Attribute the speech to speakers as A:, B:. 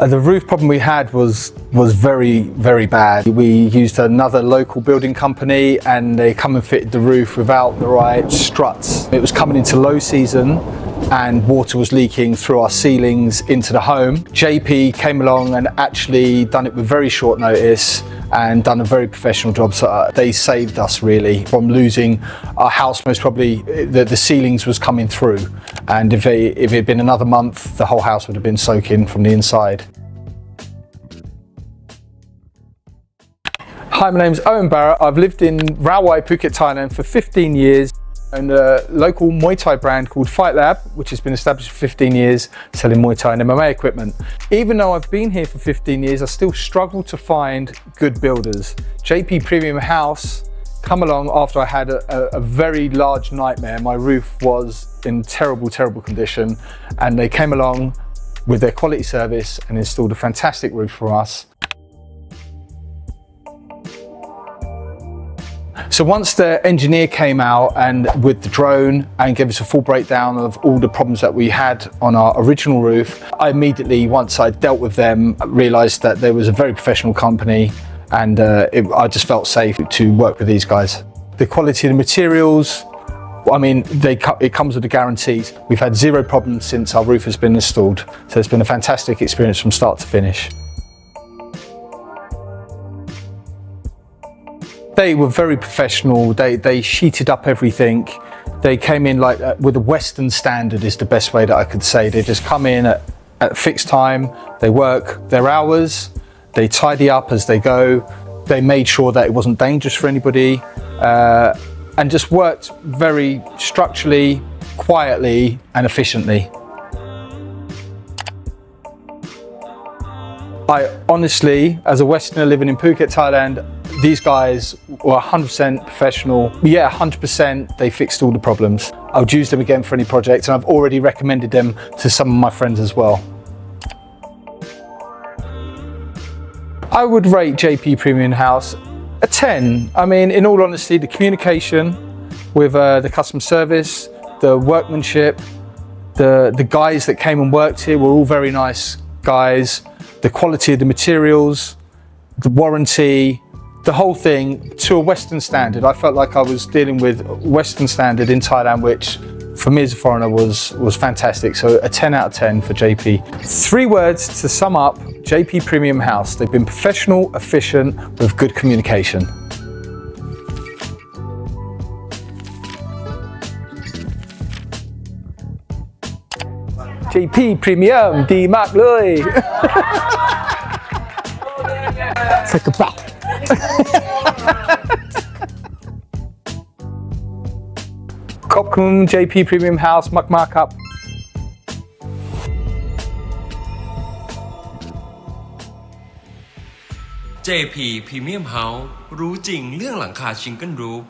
A: The roof problem we had was very bad. We used another local building company and they come and fitted the roof without the right struts. It was coming into low season and water was leaking through our ceilings into the home. JP came along and actually done it with very short notice and done a very professional job. So they saved us really from losing our house. Most probably the ceilings was coming through, and if it had been another month, the whole house would have been soaking from the inside. Hi, my name's Owen Barrett. I've lived in Rawai, Phuket, Thailand for 15 years. And a local Muay Thai brand called Fight Lab, which has been established for 15 years, selling Muay Thai and MMA equipment. Even though I've been here for 15 years, I still struggle to find good builders. JP Premium House come along after I had a very large nightmare. My roof was in terrible condition, and they came along with their quality service and installed a fantastic roof for us. So once the engineer came out and with the drone and gave us a full breakdown of all the problems that we had on our original roof, I immediately, once I dealt with them, realised that there was a very professional company, and I just felt safe to work with these guys. The quality of the materials, I mean, it comes with the guarantees. We've had zero problems since our roof has been installed, so it's been a fantastic experience from start to finish. They were very professional. They sheeted up everything. They came in like with a Western standard is the best way that I could say. They just come in at a fixed time. They work their hours. They tidy up as they go. They made sure that it wasn't dangerous for anybody, and just worked very structurally, quietly, and efficiently. I honestly, as a Westerner living in Phuket, Thailand, these guys were 100% professional. Yeah, 100%, they fixed all the problems. I would use them again for any project, and I've already recommended them to some of my friends as well. I would rate JP Premium House a 10. I mean, in all honesty, the communication with the customer service, the workmanship, the guys that came and worked here were all very nice guys. The quality of the materials, the warranty, the whole thing to a Western standard. I felt like I was dealing with Western standard in Thailand, which for me as a foreigner was fantastic. So a 10 out of 10 for JP. 3 words to sum up JP Premium House. They've been professional, efficient, with good communication. JP Premium ดีมากเลย ใส่กระเป๋า ขอบคุณ JP Premium House มากๆครับ
B: JP Premium House รู้จริงเรื่องหลังคา Shingle Roof